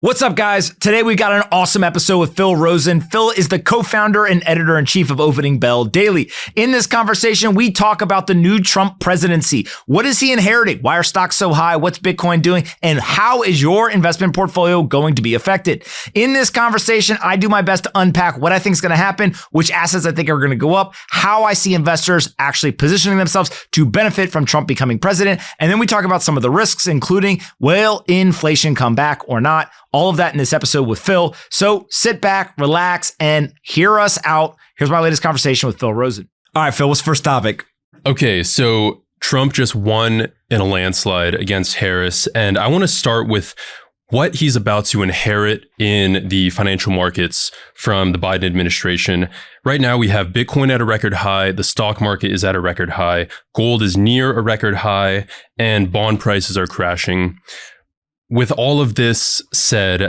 What's up, guys? Today we got an awesome episode with Phil Rosen. Phil is the co-founder and editor-in-chief of Opening Bell Daily. In this conversation, we talk about the new Trump presidency. What is he inheriting? Why are stocks so high? What's Bitcoin doing? And how is your investment portfolio going to be affected? In this conversation, I do my best to unpack what I think is going to happen, which assets I think are going to go up, how I see investors actually positioning themselves to benefit from Trump becoming president. And then we talk about some of the risks, including will inflation come back or not? All of that in this episode with Phil. So sit back, relax, and hear us out. Here's my latest conversation with Phil Rosen. All right, Phil, what's the first topic? Okay, so Trump just won in a landslide against Harris, and I want to start with what he's about to inherit in the financial markets from the Biden administration. Right now, we have Bitcoin at a record high, the stock market is at a record high, gold is near a record high, and bond prices are crashing. With all of this said,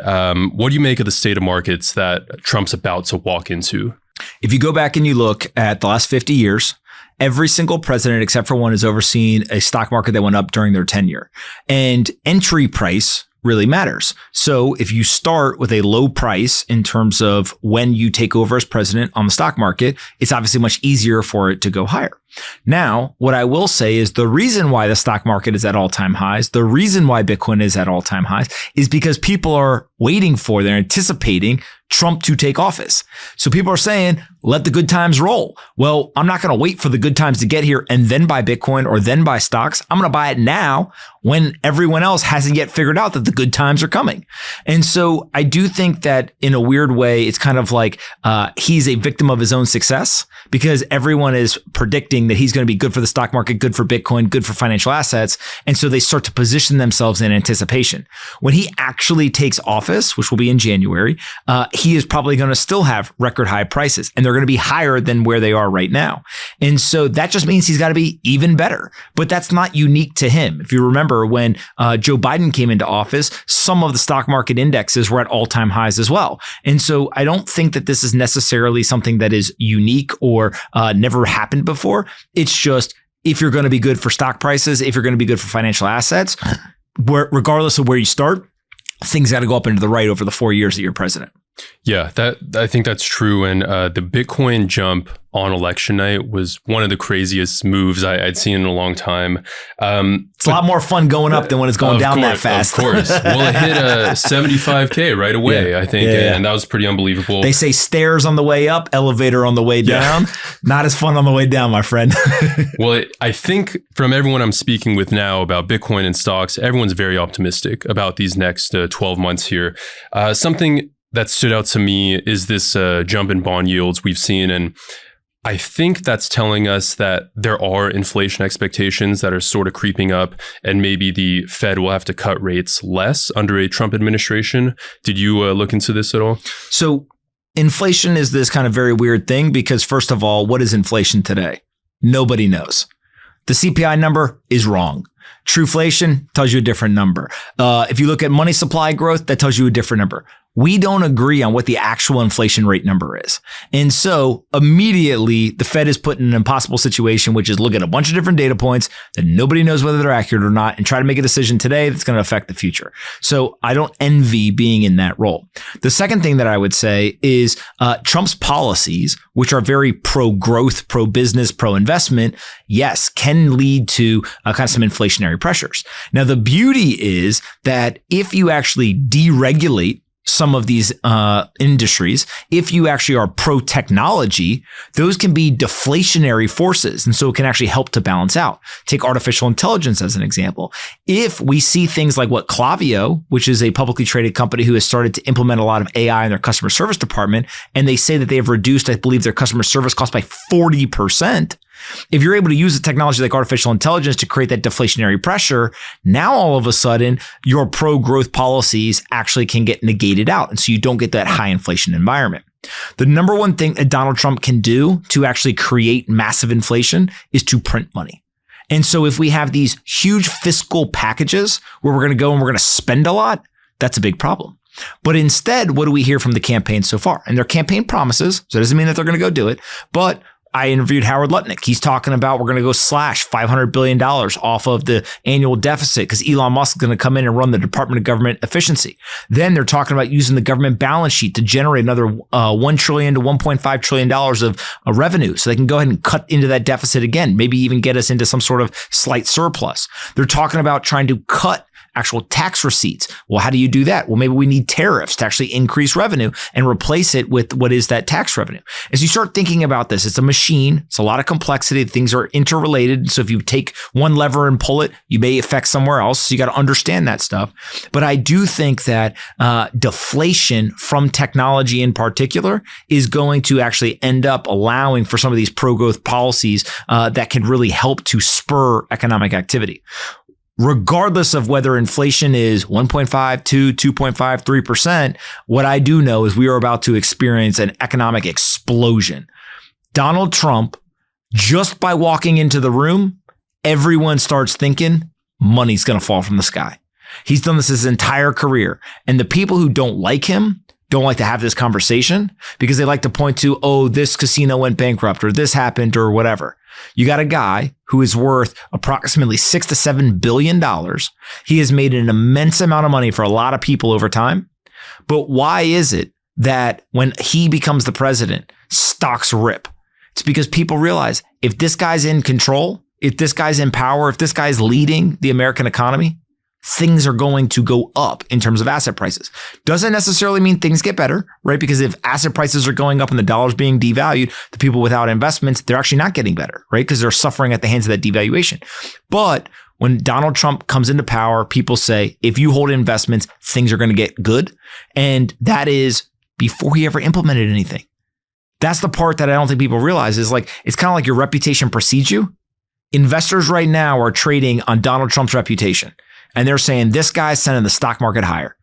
what do you make of the state of markets that Trump's about to walk into? If you go back and you look at the last 50 years, every single president except for one has overseen a stock market that went up during their tenure. And entry price really matters. So if you start with a low price in terms of when you take over as president on the stock market, it's obviously much easier for it to go higher. Now, what I will say is the reason why the stock market is at all-time highs, the reason why Bitcoin is at all-time highs is because people are waiting for, they're anticipating Trump to take office. So people are saying, let the good times roll. Well, I'm not going to wait for the good times to get here and then buy Bitcoin or then buy stocks. I'm going to buy it now when everyone else hasn't yet figured out that the good times are coming. And so I do think that in a weird way, it's kind of like he's a victim of his own success because everyone is predicting that he's going to be good for the stock market, good for Bitcoin, good for financial assets. And so they start to position themselves in anticipation. When he actually takes office, which will be in January, he is probably going to still have record high prices and they're going to be higher than where they are right now. And so that just means he's got to be even better. But that's not unique to him. If you remember when Joe Biden came into office, some of the stock market indexes were at all-time highs as well. And so I don't think that this is necessarily something that is unique or never happened before. It's just if you're going to be good for stock prices, if you're going to be good for financial assets, regardless of where you start, things got to go up into the right over the 4 years that you're president. Yeah, I think that's true. And the Bitcoin jump on election night was one of the craziest moves I'd seen in a long time. It's a lot more fun going up than when it's going down that fast. Of course. Well, it hit 75K right away, I think. And that was pretty unbelievable. They say stairs on the way up, elevator on the way down. Not as fun on the way down, my friend. Well, I think from everyone I'm speaking with now about Bitcoin and stocks, everyone's very optimistic about these next 12 months here. Something that stood out to me is this jump in bond yields we've seen. And I think that's telling us that there are inflation expectations that are sort of creeping up and maybe the Fed will have to cut rates less under a Trump administration. Did you look into this at all? So inflation is this kind of very weird thing because first of all, what is inflation today? Nobody knows. The CPI number is wrong. Trueflation tells you a different number. If you look at money supply growth, that tells you a different number. We don't agree on what the actual inflation rate number is. And so immediately the Fed is put in an impossible situation, which is look at a bunch of different data points that nobody knows whether they're accurate or not and try to make a decision today that's going to affect the future. So I don't envy being in that role. The second thing that I would say is Trump's policies, which are very pro-growth, pro-business, pro-investment, yes, can lead to kind of some inflationary pressures. Now, the beauty is that if you actually deregulate some of these industries, if you actually are pro-technology, those can be deflationary forces. And so it can actually help to balance out. Take artificial intelligence as an example. If we see things like what Klaviyo, which is a publicly traded company who has started to implement a lot of AI in their customer service department, and they say that they have reduced, I believe, their customer service cost by 40%. If you're able to use a technology like artificial intelligence to create that deflationary pressure, now all of a sudden your pro-growth policies actually can get negated out. And so you don't get that high inflation environment. The number one thing that Donald Trump can do to actually create massive inflation is to print money. And so if we have these huge fiscal packages where we're going to go and we're going to spend a lot, that's a big problem. But instead, what do we hear from the campaign so far? And their campaign promises, so it doesn't mean that they're going to go do it, but I interviewed Howard Lutnick. He's talking about we're going to go slash $500 billion off of the annual deficit because Elon Musk is going to come in and run the Department of Government Efficiency. Then they're talking about using the government balance sheet to generate another $1 trillion to $1.5 trillion of revenue. So they can go ahead and cut into that deficit again, maybe even get us into some sort of slight surplus. They're talking about trying to cut actual tax receipts. Well, how do you do that? Well, maybe we need tariffs to actually increase revenue and replace it with what is that tax revenue. As you start thinking about this, it's a machine. It's a lot of complexity. Things are interrelated. So if you take one lever and pull it, you may affect somewhere else. So you got to understand that stuff. But I do think that deflation from technology in particular is going to actually end up allowing for some of these pro-growth policies that can really help to spur economic activity. Regardless of whether inflation is 1.5, 2, 2.5, 3%, what I do know is we are about to experience an economic explosion. Donald Trump, just by walking into the room, everyone starts thinking money's going to fall from the sky. He's done this his entire career. And the people who don't like him don't like to have this conversation because they like to point to, oh, this casino went bankrupt or this happened or whatever. You got a guy who is worth approximately $6 to $7 billion. He has made an immense amount of money for a lot of people over time. But why is it that when he becomes the president, stocks rip? It's because people realize if this guy's in control, if this guy's in power, if this guy's leading the American economy, things are going to go up in terms of asset prices. Doesn't necessarily mean things get better, right? Because if asset prices are going up and the dollar's being devalued, the people without investments, they're actually not getting better, right? Because they're suffering at the hands of that devaluation. But when Donald Trump comes into power, people say, if you hold investments, things are going to get good. And that is before he ever implemented anything. That's the part that I don't think people realize is like, it's kind of like your reputation precedes you. Investors right now are trading on Donald Trump's reputation. And they're saying this guy's sending the stock market higher.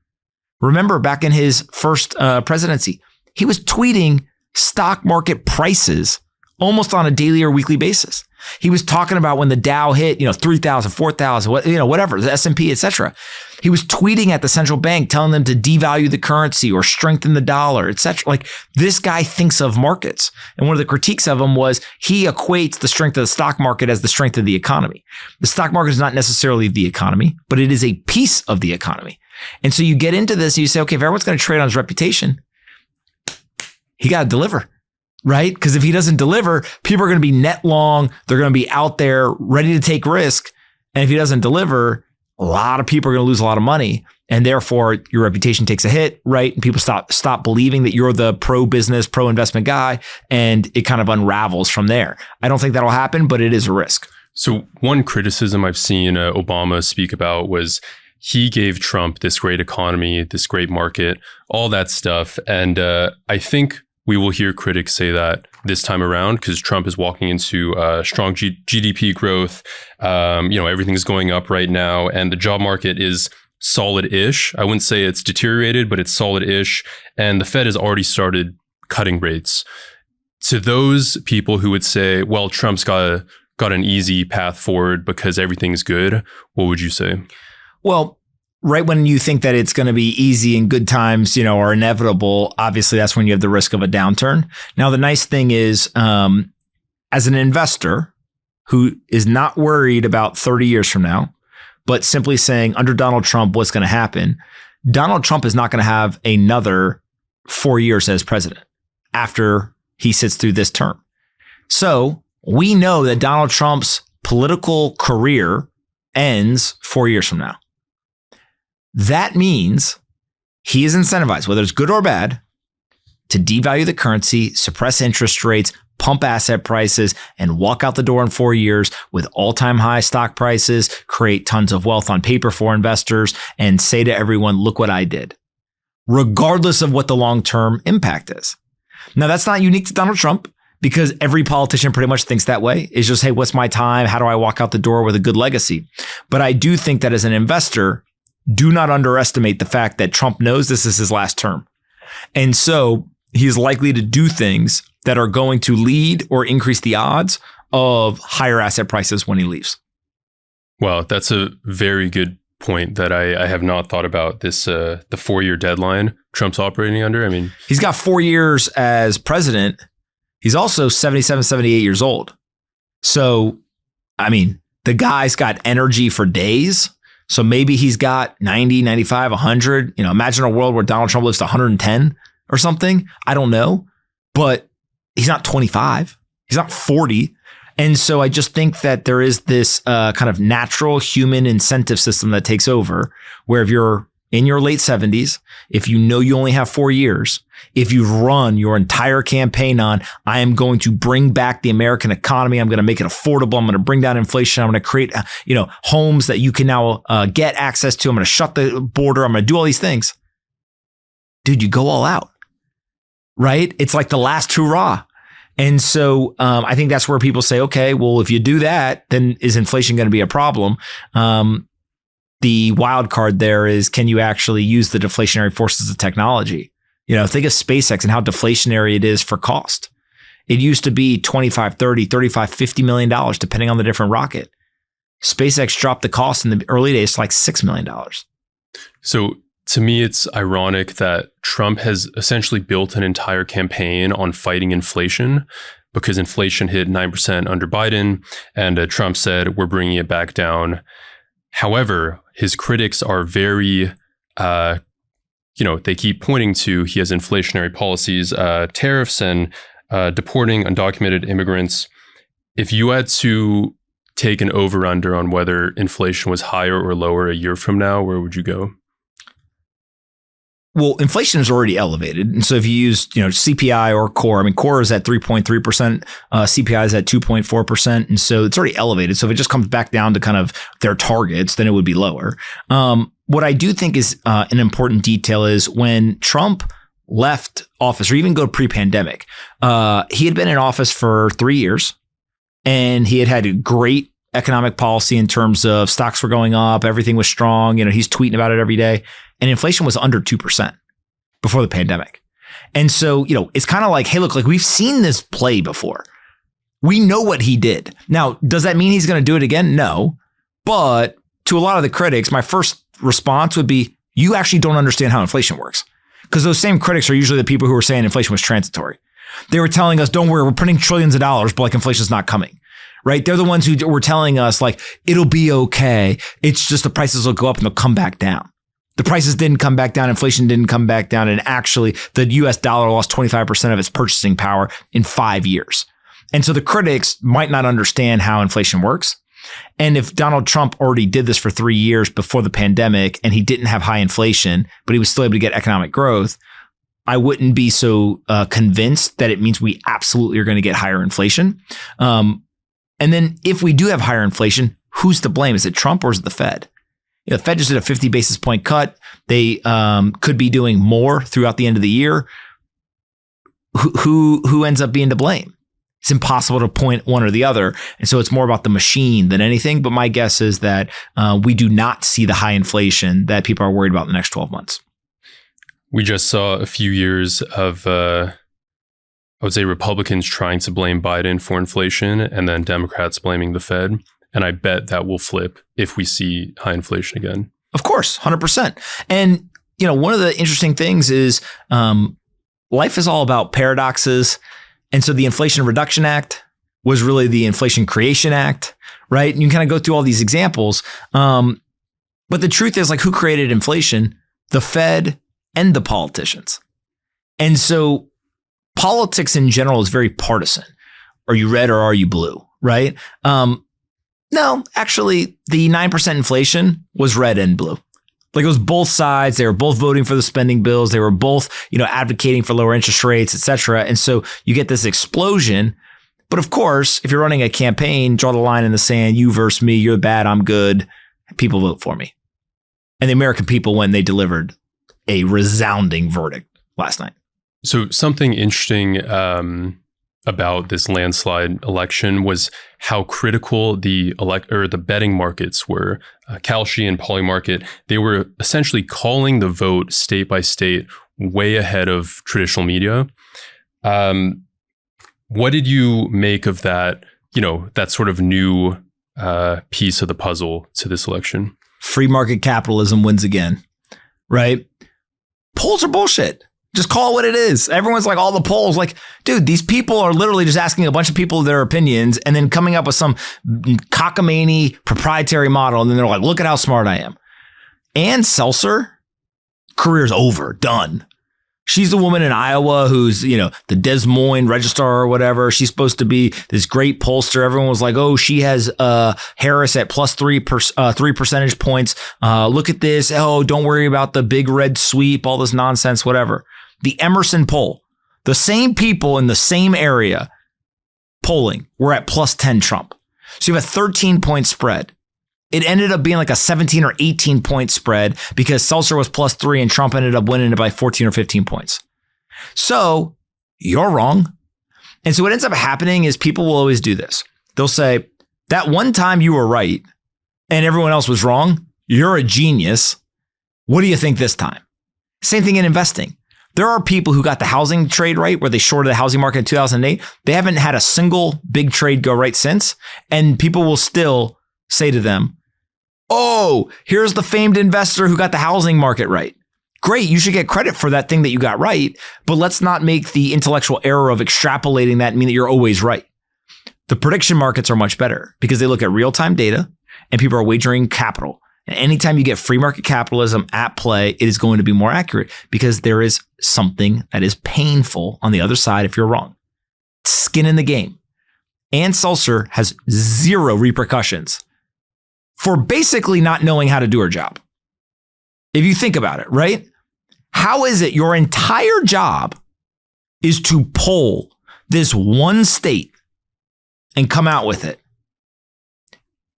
Remember back in his first presidency, he was tweeting stock market prices almost on a daily or weekly basis. He was talking about when the Dow hit, 3,000, 4,000, whatever, the S&P, et cetera. He was tweeting at the central bank, telling them to devalue the currency or strengthen the dollar, et cetera. Like this guy thinks of markets. And one of the critiques of him was he equates the strength of the stock market as the strength of the economy. The stock market is not necessarily the economy, but it is a piece of the economy. And so you get into this and you say, okay, if everyone's going to trade on his reputation, he got to deliver. Right? Because if he doesn't deliver, people are going to be net long. They're going to be out there ready to take risk. And if he doesn't deliver, a lot of people are going to lose a lot of money. And therefore, your reputation takes a hit, right? And people stop believing that you're the pro-business, pro-investment guy. And it kind of unravels from there. I don't think that'll happen, but it is a risk. So one criticism I've seen Obama speak about was he gave Trump this great economy, this great market, all that stuff. And I think we will hear critics say that this time around because Trump is walking into strong GDP growth. Everything's going up right now and the job market is solid-ish. I wouldn't say it's deteriorated, but it's solid-ish. And the Fed has already started cutting rates. To those people who would say, well, Trump's got an easy path forward because everything's good, what would you say? Well, right when you think that it's going to be easy and good times, are inevitable, obviously that's when you have the risk of a downturn. Now, the nice thing is, as an investor who is not worried about 30 years from now, but simply saying under Donald Trump, what's going to happen? Donald Trump is not going to have another 4 years as president after he sits through this term. So we know that Donald Trump's political career ends 4 years from now. That means he is incentivized, whether it's good or bad, to devalue the currency, suppress interest rates, pump asset prices, and walk out the door in 4 years with all-time high stock prices, create tons of wealth on paper for investors, and say to everyone, look what I did, regardless of what the long-term impact is. Now, that's not unique to Donald Trump because every politician pretty much thinks that way. It's just, hey, what's my time? How do I walk out the door with a good legacy? But I do think that as an investor, do not underestimate the fact that Trump knows this is his last term. And so he's likely to do things that are going to lead or increase the odds of higher asset prices when he leaves. Wow, that's a very good point that I have not thought about. This the 4-year deadline Trump's operating under. I mean, he's got 4 years as president. He's also 77, 78 years old. So, I mean, the guy's got energy for days. So maybe he's got 90, 95, 100. Imagine a world where Donald Trump lives to 110 or something. I don't know. But he's not 25. He's not 40. And so I just think that there is this kind of natural human incentive system that takes over, where if you're in your late 70s, if you know you only have 4 years, if you've run your entire campaign on, I am going to bring back the American economy, I'm going to make it affordable, I'm going to bring down inflation, I'm going to create homes that you can now get access to, I'm going to shut the border, I'm going to do all these things. Dude, you go all out, right? It's like the last hurrah. And so I think that's where people say, okay, well, if you do that, then is inflation going to be a problem? The wild card there is, can you actually use the deflationary forces of technology? Think of SpaceX and how deflationary it is for cost. It used to be $25, $30, $35, $50 million, depending on the different rocket. SpaceX dropped the cost in the early days to like $6 million. So to me, it's ironic that Trump has essentially built an entire campaign on fighting inflation, because inflation hit 9% under Biden, and Trump said, we're bringing it back down. However, his critics are very, they keep pointing to he has inflationary policies, tariffs, and deporting undocumented immigrants. If you had to take an over-under on whether inflation was higher or lower a year from now, where would you go? Well, inflation is already elevated. And so if you use, CPI or core, core is at 3.3%, CPI is at 2.4%. And so it's already elevated. So if it just comes back down to kind of their targets, then it would be lower. What I do think is an important detail is when Trump left office, or even go pre-pandemic, he had been in office for 3 years, and he had a great economic policy in terms of stocks were going up, everything was strong. He's tweeting about it every day. And inflation was under 2% before the pandemic. And so, it's kind of like, hey, look, like we've seen this play before. We know what he did. Now, does that mean he's going to do it again? No. But to a lot of the critics, my first response would be, you actually don't understand how inflation works. Because those same critics are usually the people who are saying inflation was transitory. They were telling us, don't worry, we're printing trillions of dollars, but like inflation's not coming. Right? They're the ones who were telling us like, it'll be okay. It's just the prices will go up and they'll come back down. The prices didn't come back down. Inflation didn't come back down. And actually, the US dollar lost 25% of its purchasing power in 5 years. And so the critics might not understand how inflation works. And if Donald Trump already did this for 3 years before the pandemic and he didn't have high inflation, but he was still able to get economic growth, I wouldn't be so convinced that it means we absolutely are going to get higher inflation. And then if we do have higher inflation, who's to blame? Is it Trump or is it the Fed? The Fed just did a 50 basis point cut. They could be doing more throughout the end of the year. Who ends up being to blame? It's impossible to point one or the other. And so it's more about the machine than anything. But my guess is that we do not see the high inflation that people are worried about in the next 12 months. We just saw a few years of, I would say, Republicans trying to blame Biden for inflation and then Democrats blaming the Fed. And I bet that will flip if we see high inflation again. Of course, 100%. And, one of the interesting things is life is all about paradoxes. And so the Inflation Reduction Act was really the Inflation Creation Act, right? And you kind of go through all these examples. But the truth is, like, who created inflation? The Fed and the politicians. And so politics in general is very partisan. Are you red or are you blue, right? No, actually, the 9% inflation was red and blue. Like, it was both sides. They were both voting for the spending bills. They were both, advocating for lower interest rates, et cetera. And so you get this explosion. But of course, if you're running a campaign, draw the line in the sand, you versus me, you're bad, I'm good. People vote for me. And the American people, when they delivered a resounding verdict last night. So something interesting about this landslide election was how critical the betting markets were. Kalshi and Polymarket, they were essentially calling the vote state by state way ahead of traditional media. What did you make of that, that sort of new piece of the puzzle to this election? Free market capitalism wins again, right? Polls are bullshit. Just call it what it is. Everyone's like, all the polls, like, dude, these people are literally just asking a bunch of people their opinions and then coming up with some cockamamie proprietary model. And then they're like, look at how smart I am. Ann Seltzer, career's over, done. She's the woman in Iowa who's, the Des Moines registrar or whatever. She's supposed to be this great pollster. Everyone was like, oh, she has Harris at plus 3 percentage points. Look at this. Oh, don't worry about the big red sweep, all this nonsense, whatever. The Emerson poll, the same people in the same area polling were at plus 10 Trump. So you have a 13-point spread. It ended up being like a 17 or 18 point spread because Seltzer was plus 3 and Trump ended up winning it by 14 or 15 points. So you're wrong. And so what ends up happening is people will always do this. They'll say, that one time you were right and everyone else was wrong. You're a genius. What do you think this time? Same thing in investing. There are people who got the housing trade right where they shorted the housing market in 2008. They haven't had a single big trade go right since. And people will still say to them, oh, here's the famed investor who got the housing market right. Great, you should get credit for that thing that you got right, but let's not make the intellectual error of extrapolating that and mean that you're always right. The prediction markets are much better because they look at real-time data and people are wagering capital. And anytime you get free market capitalism at play, it is going to be more accurate because there is something that is painful on the other side if you're wrong. Skin in the game. Ann Seltzer has zero repercussions for basically not knowing how to do her job. If you think about it, right? How is it your entire job is to poll this one state and come out with it?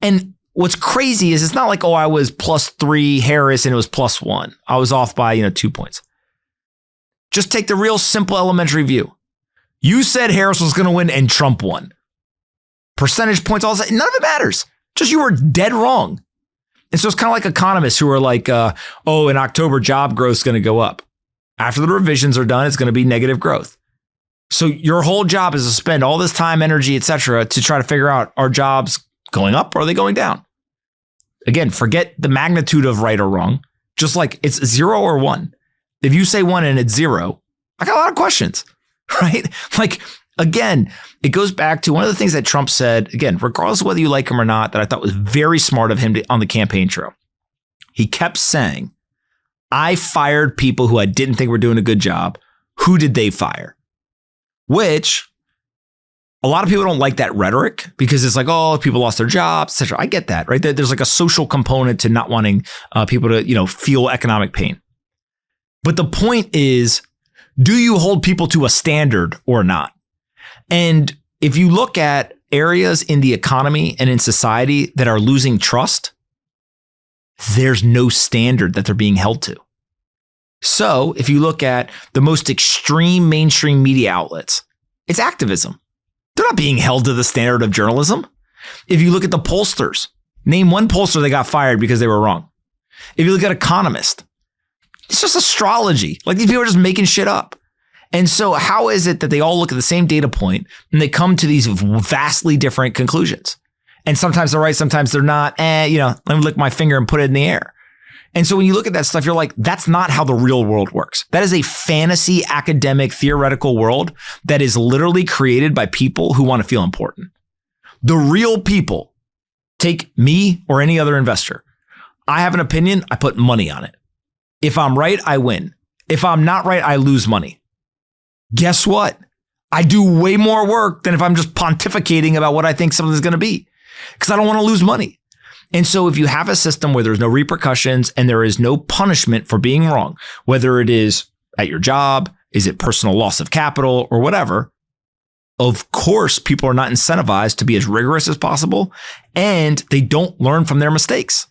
And what's crazy is it's not like, oh, I was plus 3 Harris and it was plus 1. I was off by, 2 points. Just take the real simple elementary view. You said Harris was going to win and Trump won. Percentage points, all that, none of it matters. Just you were dead wrong. And so it's kind of like economists who are like, oh, in October, job growth is going to go up. After the revisions are done, it's going to be negative growth. So your whole job is to spend all this time, energy, et cetera, to try to figure out, are jobs going up or are they going down? Again, forget the magnitude of right or wrong. Just like it's 0 or 1. If you say 1 and it's 0, I got a lot of questions, right? Like, again, it goes back to one of the things that Trump said, again, regardless of whether you like him or not, that I thought was very smart of him on the campaign trail. He kept saying, I fired people who I didn't think were doing a good job. Who did they fire? Which a lot of people don't like that rhetoric because it's like, oh, people lost their jobs, etc. I get that, right? There's like a social component to not wanting people to, feel economic pain. But the point is, do you hold people to a standard or not? And if you look at areas in the economy and in society that are losing trust, there's no standard that they're being held to. So if you look at the most extreme mainstream media outlets, it's activism. They're not being held to the standard of journalism. If you look at the pollsters, name one pollster that got fired because they were wrong. If you look at economists, it's just astrology. Like these people are just making shit up. And so how is it that they all look at the same data point and they come to these vastly different conclusions? And sometimes they're right, sometimes they're not. Let me lick my finger and put it in the air. And so when you look at that stuff, you're like, that's not how the real world works. That is a fantasy, academic, theoretical world that is literally created by people who want to feel important. The real people, take me or any other investor. I have an opinion, I put money on it. If I'm right, I win. If I'm not right, I lose money. Guess what? I do way more work than if I'm just pontificating about what I think something's going to be because I don't want to lose money. And so if you have a system where there's no repercussions and there is no punishment for being wrong, whether it is at your job, is it personal loss of capital or whatever, of course, people are not incentivized to be as rigorous as possible and they don't learn from their mistakes.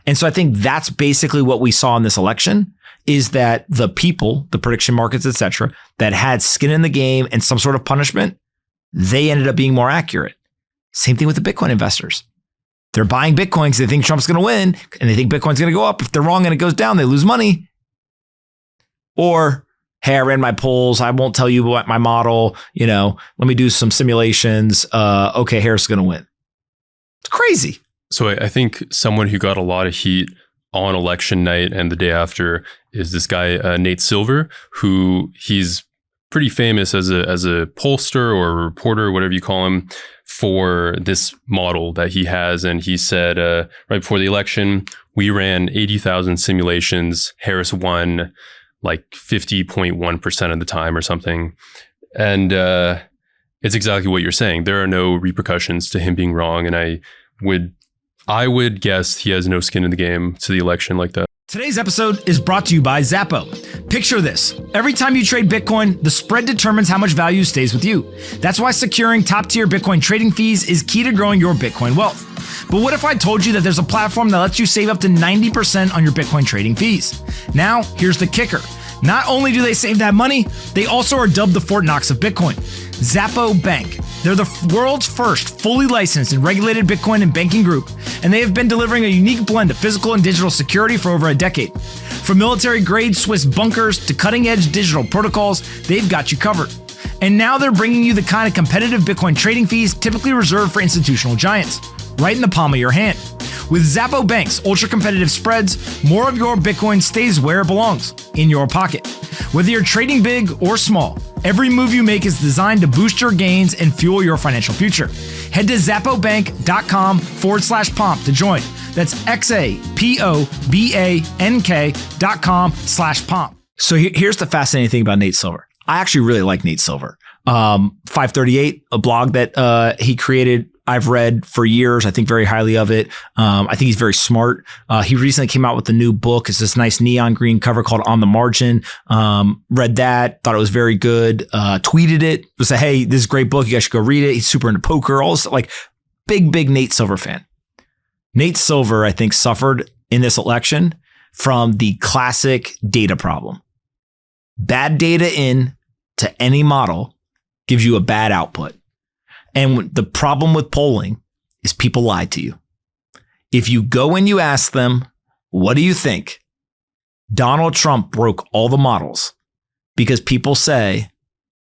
And so I think that's basically what we saw in this election is that the people, the prediction markets, et cetera, that had skin in the game and some sort of punishment, they ended up being more accurate. Same thing with the Bitcoin investors. They're buying Bitcoin because they think Trump's going to win and they think Bitcoin's going to go up. If they're wrong and it goes down, they lose money. Or, hey, I ran my polls. I won't tell you what my model, let me do some simulations. Okay, Harris is going to win. It's crazy. So I think someone who got a lot of heat on election night and the day after is this guy, Nate Silver, who he's pretty famous as a pollster or a reporter, whatever you call him, for this model that he has. And he said right before the election, we ran 80,000 simulations. Harris won like 50.1% of the time or something. And it's exactly what you're saying. There are no repercussions to him being wrong. And I would guess he has no skin in the game to the election like that. Today's episode is brought to you by Zappo. Picture this. Every time you trade Bitcoin, the spread determines how much value stays with you. That's why securing top-tier Bitcoin trading fees is key to growing your Bitcoin wealth. But what if I told you that there's a platform that lets you save up to 90% on your Bitcoin trading fees? Now, here's the kicker. Not only do they save that money, they also are dubbed the Fort Knox of Bitcoin. Zappo Bank. They're the world's first fully licensed and regulated Bitcoin and banking group, and they have been delivering a unique blend of physical and digital security for over a decade. From military-grade Swiss bunkers to cutting-edge digital protocols, they've got you covered. And now they're bringing you the kind of competitive Bitcoin trading fees typically reserved for institutional giants, right in the palm of your hand. With Zappo Bank's ultra-competitive spreads, more of your Bitcoin stays where it belongs, in your pocket. Whether you're trading big or small, every move you make is designed to boost your gains and fuel your financial future. Head to zappobank.com/pomp to join. That's XAPOBANK.com/pomp. So here's the fascinating thing about Nate Silver. I actually really like Nate Silver. 538, a blog that he created, I've read for years. I think very highly of it. I think he's very smart. He recently came out with a new book. It's this nice neon green cover called On the Margin. Read that, thought it was very good. Tweeted it, said, hey, this is a great book. You guys should go read it. He's super into poker. All this, like big Nate Silver fan. Nate Silver, I think, suffered in this election from the classic data problem. Bad data in to any model gives you a bad output. And the problem with polling is people lie to you. If you go and you ask them, what do you think? Donald Trump broke all the models because people say,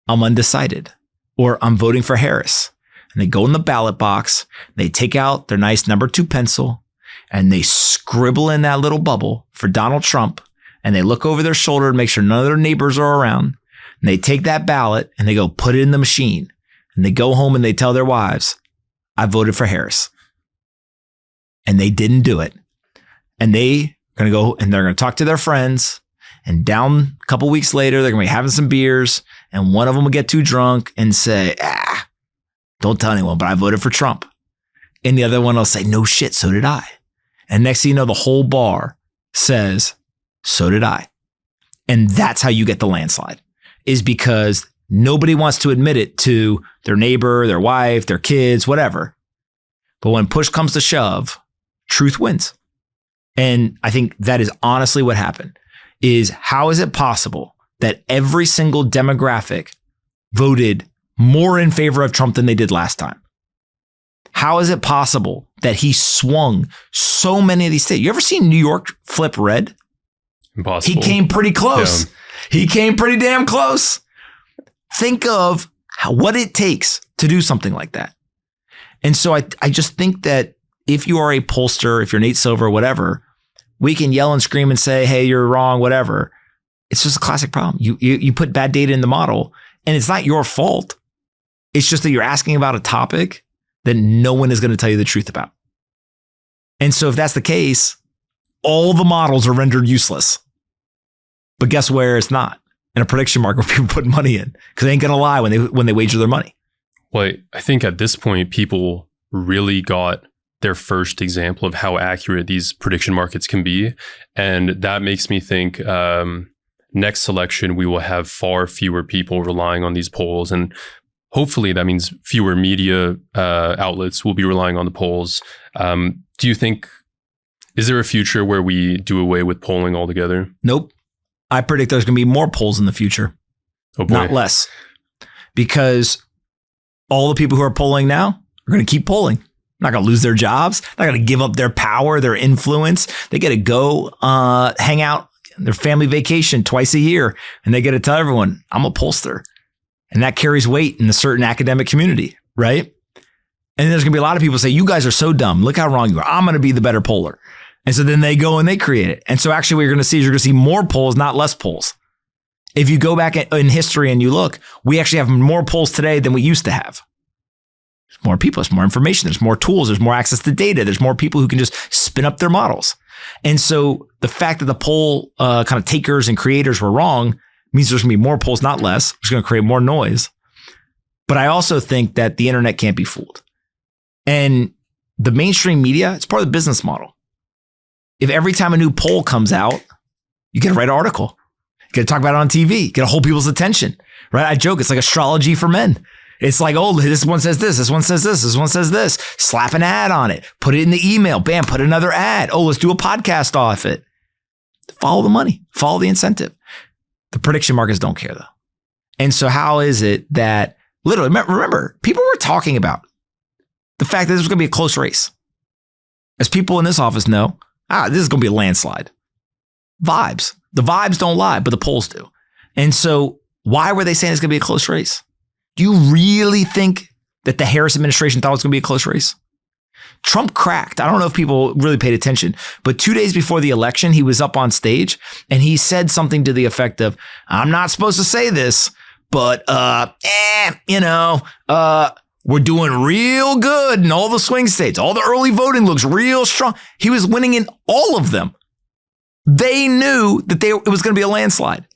I'm undecided or I'm voting for Harris. And they go in the ballot box, they take out their nice number 2 pencil and they scribble in that little bubble for Donald Trump. And they look over their shoulder to make sure none of their neighbors are around. And they take that ballot and they go put it in the machine. And they go home and they tell their wives, I voted for Harris. And they didn't do it. And they're going to go and they're going to talk to their friends. And down a couple weeks later, they're going to be having some beers. And one of them will get too drunk and say, don't tell anyone, but I voted for Trump. And the other one will say, no shit, so did I. And next thing you know, the whole bar says, so did I. And that's how you get the landslide, is because nobody wants to admit it to their neighbor, their wife, their kids, whatever. But when push comes to shove, truth wins. And I think that is honestly what happened. Is how is it possible that every single demographic voted more in favor of Trump than they did last time? How is it possible that he swung so many of these states? You ever seen New York flip red? Impossible. He came pretty close. Yeah. He came pretty damn close. Think of what it takes to do something like that. And so I just think that if you are a pollster, if you're Nate Silver, whatever, we can yell and scream and say, hey, you're wrong, whatever. It's just a classic problem. You put bad data in the model and it's not your fault. It's just that you're asking about a topic that no one is going to tell you the truth about. And so if that's the case, all the models are rendered useless. But guess where it's not? In a prediction market where people put money in, because they ain't going to lie when they wager their money. Well, I think at this point, people really got their first example of how accurate these prediction markets can be. And that makes me think next election, we will have far fewer people relying on these polls. And hopefully that means fewer media outlets will be relying on the polls. Do you think, is there a future where we do away with polling altogether? Nope. I predict there's going to be more polls in the future, not less, because all the people who are polling now are going to keep polling. Not going to lose their jobs. Not going to give up their power, their influence. They get to go hang out their family vacation twice a year, and they get to tell everyone, I'm a pollster. And that carries weight in a certain academic community, right? And there's going to be a lot of people say, you guys are so dumb. Look how wrong you are. I'm going to be the better poller. And so then they go and they create it. And so actually what you're going to see is you're going to see more polls, not less polls. If you go back in history and you look, we actually have more polls today than we used to have. There's more people, there's more information, there's more tools, there's more access to data, there's more people who can just spin up their models. And so the fact that the poll kind of takers and creators were wrong means there's going to be more polls, not less. It's going to create more noise. But I also think that the internet can't be fooled. And the mainstream media, it's part of the business model. If every time a new poll comes out, you get to write an article, you get to talk about it on TV, you get to hold people's attention, right? I joke, it's like astrology for men. It's like, oh, this one says this one says this one says this. Slap an ad on it, put it in the email, bam, put another ad. Oh, let's do a podcast off it. Follow the money, follow the incentive. The prediction markets don't care though. And so how is it that literally, remember, people were talking about the fact that this was going to be a close race. As people in this office know, this is going to be a landslide. Vibes. The vibes don't lie, but the polls do. And so why were they saying it's going to be a close race? Do you really think that the Harris administration thought it was going to be a close race? Trump cracked. I don't know if people really paid attention, but 2 days before the election, he was up on stage and he said something to the effect of, I'm not supposed to say this, but, we're doing real good in all the swing states. All the early voting looks real strong. He was winning in all of them. They knew that it was going to be a landslide.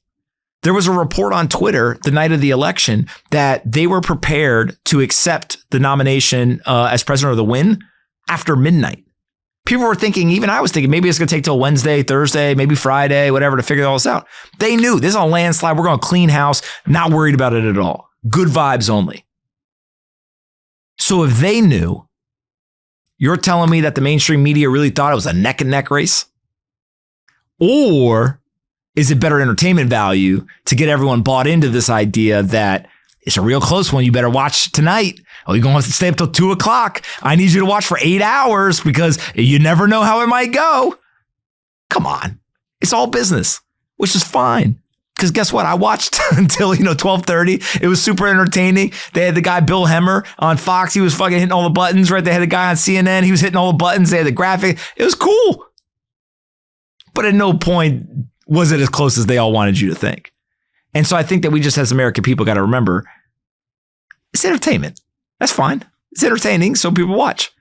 There was a report on Twitter the night of the election that they were prepared to accept the nomination as president or the win after midnight. People were thinking, even I was thinking, maybe it's going to take till Wednesday, Thursday, maybe Friday, whatever, to figure all this out. They knew this is a landslide. We're going to clean house. Not worried about it at all. Good vibes only. So if they knew, you're telling me that the mainstream media really thought it was a neck and neck race? Or is it better entertainment value to get everyone bought into this idea that it's a real close one? You better watch tonight. Oh, you're going to have to stay up till 2 o'clock. I need you to watch for 8 hours because you never know how it might go. Come on. It's all business, which is fine. Because guess what? I watched until, 12:30. It was super entertaining. They had the guy, Bill Hemmer, on Fox. He was fucking hitting all the buttons, right? They had the guy on CNN. He was hitting all the buttons. They had the graphic. It was cool. But at no point was it as close as they all wanted you to think. And so I think that we just, as American people, got to remember, it's entertainment. That's fine. It's entertaining, so people watch.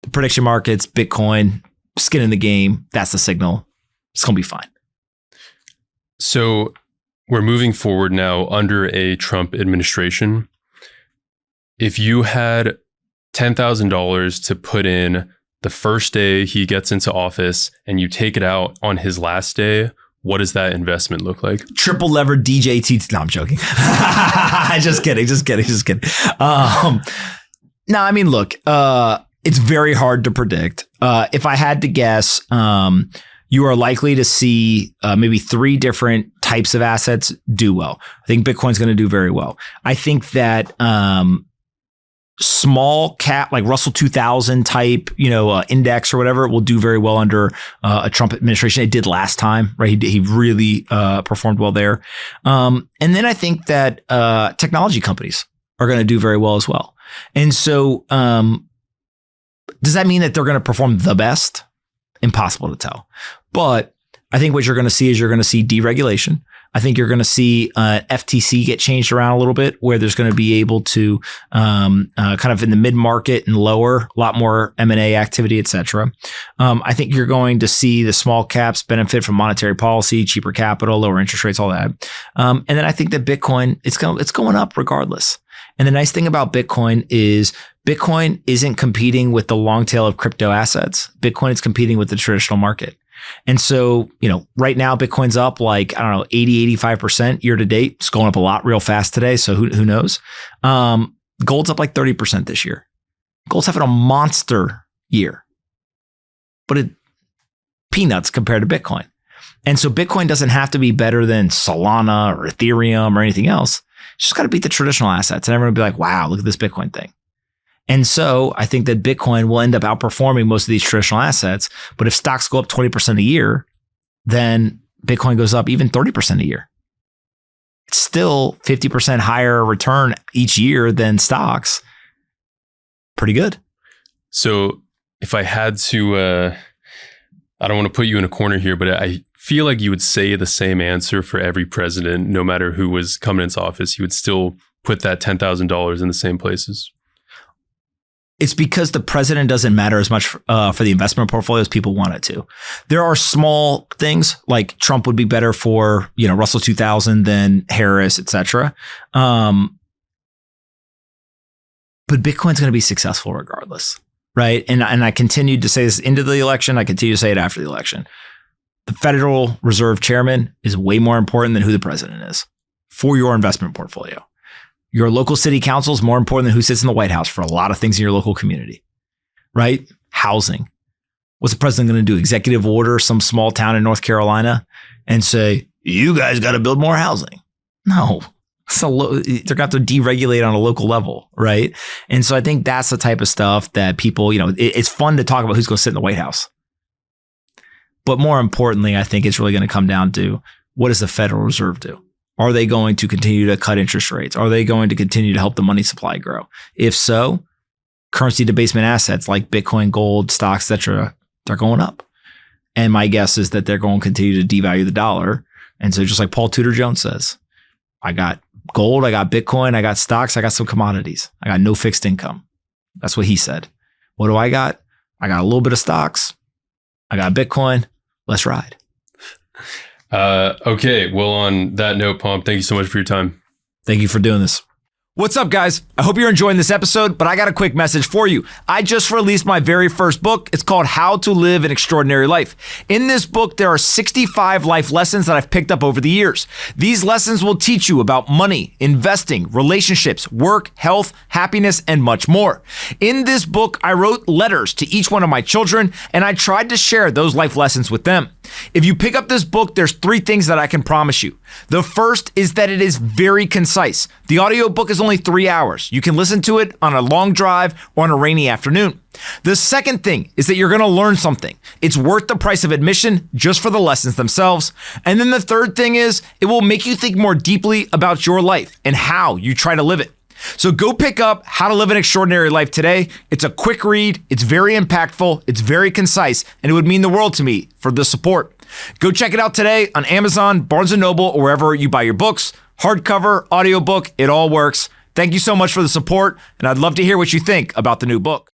The prediction markets, Bitcoin, skin in the game, that's the signal. It's going to be fine. So we're moving forward now under a Trump administration. If you had $10,000 to put in the first day he gets into office and you take it out on his last day, what does that investment look like? Triple levered DJT. No, I'm joking. Just kidding. No, I mean, look, it's very hard to predict. If I had to guess, you are likely to see maybe 3 different types of assets do well. I think Bitcoin's going to do very well. I think that small cap, like Russell 2000 type, index or whatever, will do very well under a Trump administration. It did last time, right? He really performed well there. And then I think that technology companies are going to do very well as well. And so does that mean that they're going to perform the best? Impossible to tell. But I think what you're going to see is you're going to see deregulation. I think you're going to see FTC get changed around a little bit, where there's going to be able to kind of in the mid-market and lower, a lot more M&A activity, et cetera. I think you're going to see the small caps benefit from monetary policy, cheaper capital, lower interest rates, all that. And then I think that Bitcoin, it's going up regardless. And the nice thing about Bitcoin is Bitcoin isn't competing with the long tail of crypto assets. Bitcoin is competing with the traditional market. And so, right now Bitcoin's up like, 80, 85% year to date. It's going up a lot real fast today. So who knows? Gold's up like 30% this year. Gold's having a monster year, but peanuts compared to Bitcoin. And so Bitcoin doesn't have to be better than Solana or Ethereum or anything else. It's just got to beat the traditional assets. And everyone will be like, wow, look at this Bitcoin thing. And so I think that Bitcoin will end up outperforming most of these traditional assets. But if stocks go up 20% a year, then Bitcoin goes up even 30% a year. It's still 50% higher return each year than stocks. Pretty good. So if I had to I don't want to put you in a corner here, but I feel like you would say the same answer for every president, no matter who was coming into office. You would still put that $10,000 in the same places. It's because the president doesn't matter as much for the investment portfolio as people want it to. There are small things like Trump would be better for, Russell 2000 than Harris, et cetera. But Bitcoin's going to be successful regardless, right? And I continued to say this into the election. I continue to say it after the election. The Federal Reserve Chairman is way more important than who the president is for your investment portfolio. Your local city council is more important than who sits in the White House for a lot of things in your local community, right? Housing. What's the president going to do? Executive order some small town in North Carolina and say, you guys got to build more housing? No. So they're going to have to deregulate on a local level, right? And so I think that's the type of stuff that people, it's fun to talk about who's going to sit in the White House. But more importantly, I think it's really going to come down to, what does the Federal Reserve do? Are they going to continue to cut interest rates? Are they going to continue to help the money supply grow? If so, currency debasement assets like Bitcoin, gold, stocks, etc., they're going up. And my guess is that they're going to continue to devalue the dollar. And so just like Paul Tudor Jones says, I got gold, I got Bitcoin, I got stocks, I got some commodities. I got no fixed income. That's what he said. What do I got? I got a little bit of stocks. I got Bitcoin. Let's ride. Okay. Well, on that note, Pomp, thank you so much for your time. Thank you for doing this. What's up, guys? I hope you're enjoying this episode, but I got a quick message for you. I just released my very first book. It's called How to Live an Extraordinary Life. In this book, there are 65 life lessons that I've picked up over the years. These lessons will teach you about money, investing, relationships, work, health, happiness, and much more. In this book, I wrote letters to each one of my children, and I tried to share those life lessons with them. If you pick up this book, there's 3 things that I can promise you. The first is that it is very concise. The audiobook is only 3 hours. You can listen to it on a long drive or on a rainy afternoon. The second thing is that you're going to learn something. It's worth the price of admission just for the lessons themselves. And then the third thing is it will make you think more deeply about your life and how you try to live it. So go pick up How to Live an Extraordinary Life today. It's a quick read. It's very impactful. It's very concise, and it would mean the world to me for the support. Go check it out today on Amazon, Barnes & Noble, or wherever you buy your books. Hardcover, audiobook, it all works. Thank you so much for the support, and I'd love to hear what you think about the new book.